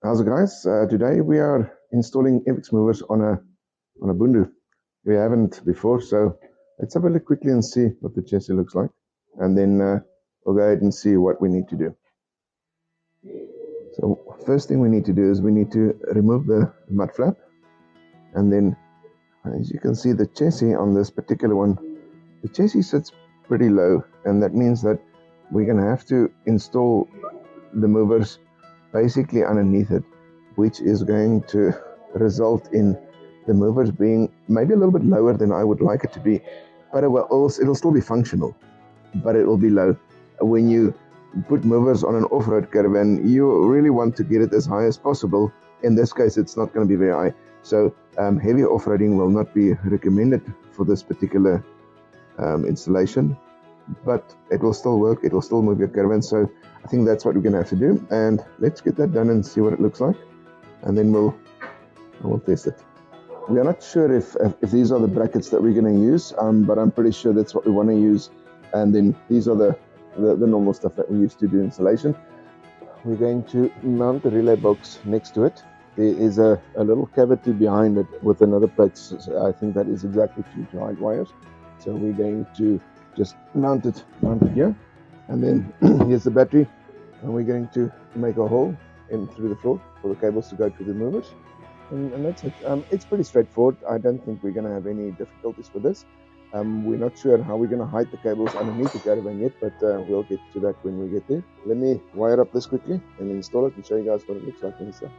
How's it, guys? Today we are installing Ewiks movers on a Bundu. We haven't before, so let's have a look quickly and see what the chassis looks like, and then we'll go ahead and see what we need to do. So first thing we need to do is we need to remove the mud flap, and then as you can see the chassis on this particular one, the chassis sits pretty low, and that means that we're going to have to install the movers basically underneath it, which is going to result in the movers being maybe a little bit lower than I would like it to be, but it'll still be functional, but it will be low. When you put movers on an off-road caravan, you really want to get it as high as possible. In this case, it's not going to be very high, so heavy off-roading will not be recommended for this particular installation, but it will still work. It will still move your caravan, so I think that's what we're going to have to do, and let's get that done and see what it looks like, and then we'll test it. We are not sure if these are the brackets that we're going to use, but I'm pretty sure that's what we want to use, and then these are the normal stuff that we used to do installation. We're going to mount the relay box next to it. There is a little cavity behind it with another plate. So I think that is exactly to hide wires, so we're going to just mount it here. And then here's the battery, and we're going to make a hole in through the floor for the cables to go to the movers, and that's it. It's pretty straightforward. I don't think we're going to have any difficulties with this. We're not sure how we're going to hide the cables underneath the caravan yet, but we'll get to that when we get there. Let me wire up this quickly and install it and show you guys what it looks like inside.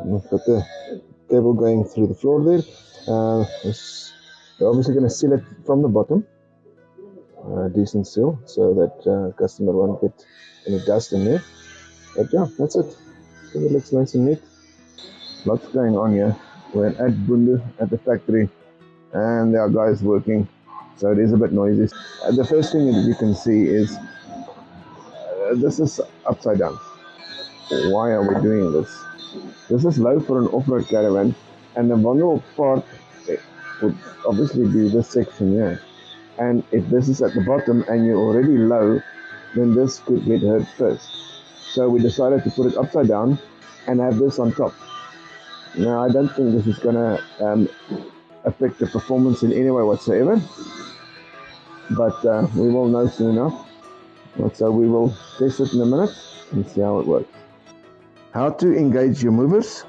We've got the cable going through the floor there. We're obviously going to seal it from the bottom, decent seal, so that customer won't get any dust in there. But yeah, that's it. So it looks nice and neat. Lots going on here. We're at Bundu at the factory, and there are guys working, so it is a bit noisy. The first thing that you can see is this is upside down. Why are we doing this? This is low for an off-road caravan, and the vulnerable part would obviously be this section here. And if this is at the bottom and you're already low, then this could get hurt first. So we decided to put it upside down and have this on top. Now, I don't think this is going to affect the performance in any way whatsoever, but we will know soon enough. So we will test it in a minute and see how it works. How to engage your movers,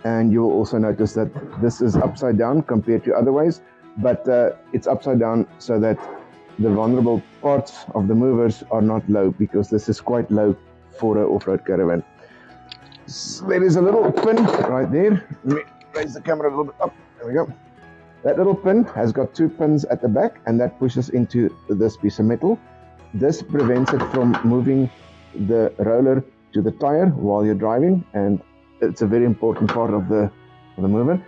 and you will also notice that this is upside down compared to other ways, but it's upside down so that the vulnerable parts of the movers are not low, because this is quite low for an off-road caravan. So there is a little pin right there. Let me raise the camera a little bit up. There we go. That little pin has got two pins at the back, and that pushes into this piece of metal. This prevents it from moving the roller to the tire while you're driving, and it's a very important part of the mover.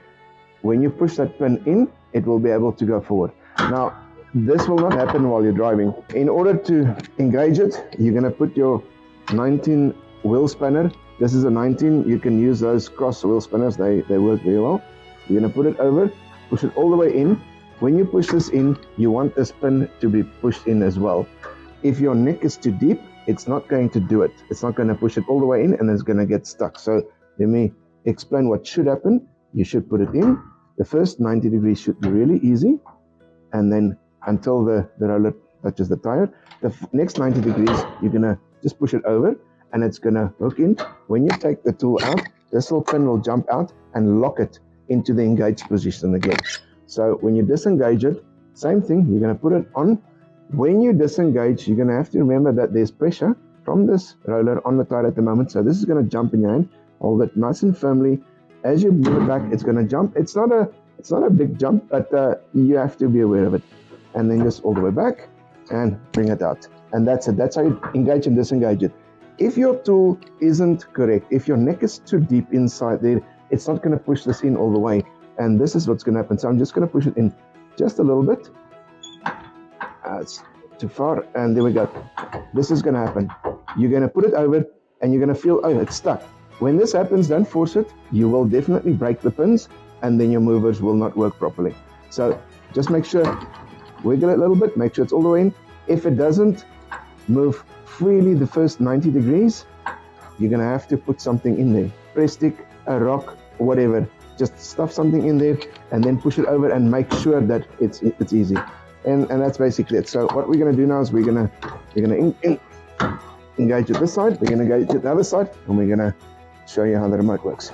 When you push that pin in, it will be able to go forward. Now, this will not happen while you're driving. In order to engage it, you're going to put your 19 wheel spanner. This is a 19. You can use those cross wheel spinners. They work very well. You're going to put it over, push it all the way in. When you push this in, you want this pin to be pushed in as well. If your neck is too deep, it's not going to do it. It's not going to push it all the way in, and it's going to get stuck. So let me explain what should happen. You should put it in. The first 90 degrees should be really easy, and then until the roller touches the tire. The next 90 degrees, you're going to just push it over, and it's going to hook in. When you take the tool out, this little pin will jump out and lock it into the engaged position again. So when you disengage it, same thing, you're going to put it on. When you disengage, you're going to have to remember that there's pressure from this roller on the tire at the moment. So this is going to jump in your hand. Hold it nice and firmly. As you move it back, it's going to jump. It's not a big jump, but you have to be aware of it. And then just all the way back and bring it out. And that's it. That's how you engage and disengage it. If your tool isn't correct, if your neck is too deep inside there, it's not going to push this in all the way. and this is what's going to happen. So I'm just going to push it in just a little bit. It's too far, and there we go. This is going to happen. You're going to put it over, and you're going to feel, oh, it's stuck. When this happens, don't force it. You will definitely break the pins, and then your movers will not work properly. So just make sure, wiggle it a little bit, make sure it's all the way in. If it doesn't move freely the first 90 degrees, you're going to have to put something in there. Press stick, a rock, whatever. Just stuff something in there and then push it over and make sure that it's easy. And that's basically it. So what we're going to do now is we're going to engage it this side, we're going to engage it the other side, and we're going to show you how the remote works.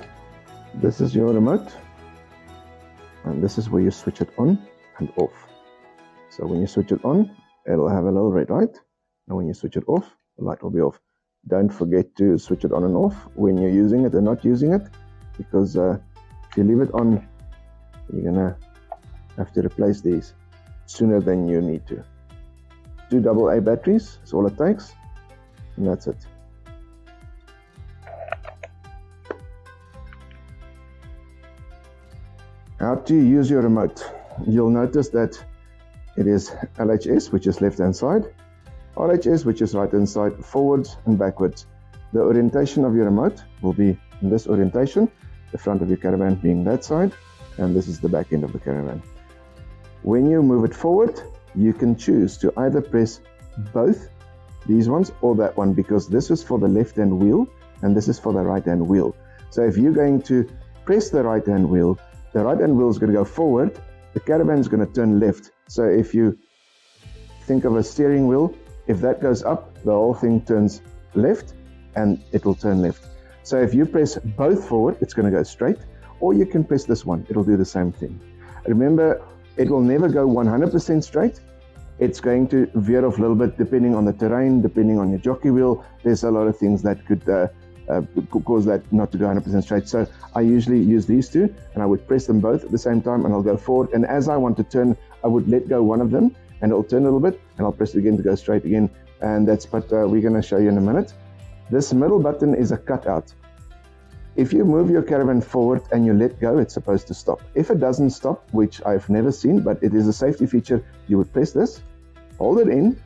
This is your remote, and this is where you switch it on and off. So when you switch it on, it'll have a little red light, and when you switch it off, the light will be off. Don't forget to switch it on and off when you're using it and not using it, because if you leave it on, you're gonna have to replace these sooner than you need to. 2 AA batteries is all it takes, and that's it. How to use your remote. You'll notice that it is LHS, which is left hand side, RHS, which is right hand side, forwards and backwards. The orientation of your remote will be in this orientation, the front of your Caravan being that side, and this is the back end of the Caravan. When you move it forward, you can choose to either press both these ones or that one, because this is for the left hand wheel and this is for the right hand wheel. So if you're going to press the right hand wheel, the right hand wheel is going to go forward, the Caravan is going to turn left. So if you think of a steering wheel, if that goes up, the whole thing turns left and it will turn left. So if you press both forward, it's going to go straight, or you can press this one, it'll do the same thing. Remember, it will never go 100% straight. It's going to veer off a little bit depending on the terrain, depending on your jockey wheel. There's a lot of things that could cause that not to go 100% straight. So I usually use these two, and I would press them both at the same time, and I'll go forward. And as I want to turn, I would let go one of them, and it'll turn a little bit, and I'll press it again to go straight again. And that's what we're going to show you in a minute. This middle button is a cutout. If you move your Caravan forward and you let go, it's supposed to stop. If it doesn't stop, which I've never seen, but it is a safety feature, you would press this, hold it in,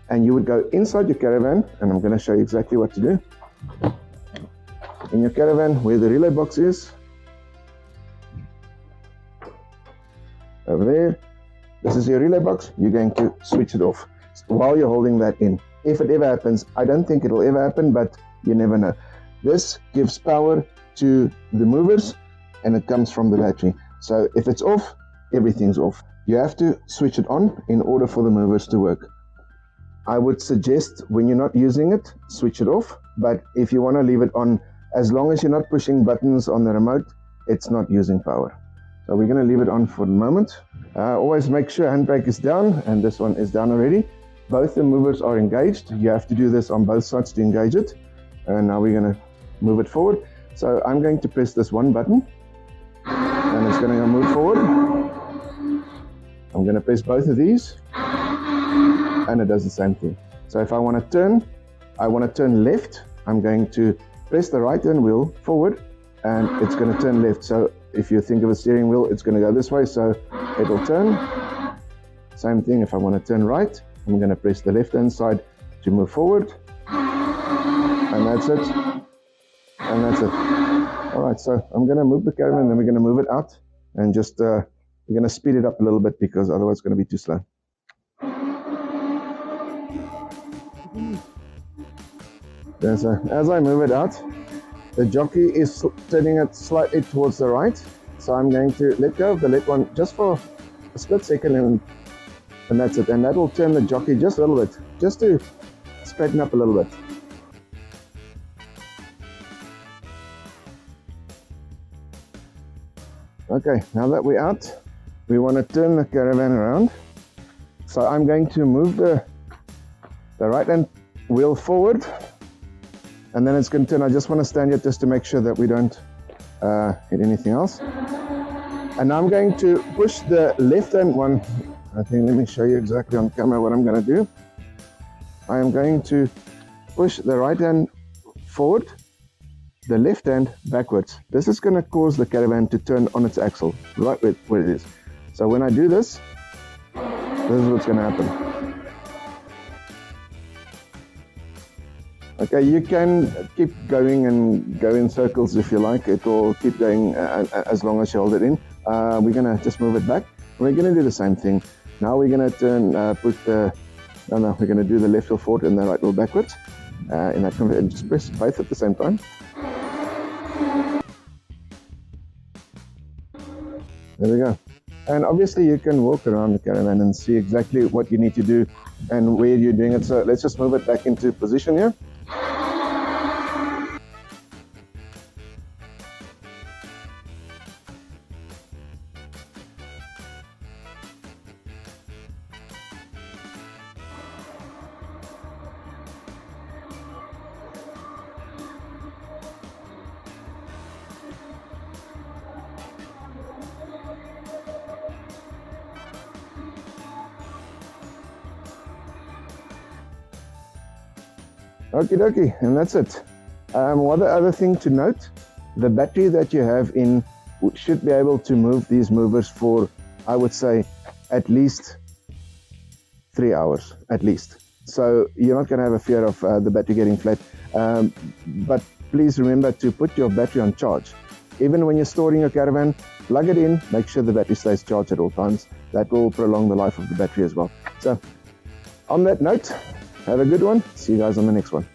and you would go inside your Caravan, and I'm going to show you exactly what to do. In your Caravan, where the relay box is, over there, this is your relay box. You're going to switch it off while you're holding that in. If it ever happens, I don't think it'll ever happen, but you never know. This gives power to the movers, and it comes from the battery. So if it's off, everything's off. You have to switch it on in order for the movers to work. I would suggest when you're not using it, switch it off. But if you want to leave it on, as long as you're not pushing buttons on the remote, it's not using power. So we're going to leave it on for the moment. Always make sure handbrake is down, and this one is down already. Both the movers are engaged. You have to do this on both sides to engage it. And now we're going to move it forward. So I'm going to press this one button, and it's going to move forward. I'm going to press both of these, and it does the same thing. So if I want to turn left, I'm going to press the right hand wheel forward, and it's going to turn left. So if you think of a steering wheel, it's going to go this way, so it'll turn. Same thing, if I want to turn right, I'm going to press the left hand side to move forward, and that's it. And that's it. All right, so I'm going to move the Caravan, and then we're going to move it out, and just we're going to speed it up a little bit, because otherwise it's going to be too slow. Yeah, so as I move it out, the jockey is turning it slightly towards the right, so I'm going to let go of the left one just for a split second, and that's it. And that will turn the jockey just a little bit, just to straighten up a little bit. Okay, now that we're out, we want to turn the Caravan around. So I'm going to move the right hand wheel forward, and then it's going to turn. I just want to stand here just to make sure that we don't hit anything else. And now I'm going to push the left hand one. I think, let me show you exactly on camera what I'm going to do. I am going to push the right hand forward, the left hand backwards. This is going to cause the caravan to turn on its axle, right where it is. So when I do this is what's going to happen. Okay, you can keep going and go in circles if you like. It will keep going as long as you hold it in. We're going to just move it back. We're going to do the same thing. Now we're going to turn, we're going to do the left wheel forward and the right wheel backwards. In that and just press both at the same time. There we go. And obviously you can walk around the caravan and see exactly what you need to do and where you're doing it. So let's just move it back into position here. Okie dokie, and that's it. One other thing to note, the battery that you have in should be able to move these movers for, I would say, at least 3 hours, at least. So you're not going to have a fear of the battery getting flat. But please remember to put your battery on charge. Even when you're storing your caravan, plug it in, make sure the battery stays charged at all times. That will prolong the life of the battery as well. So on that note, have a good one. See you guys on the next one.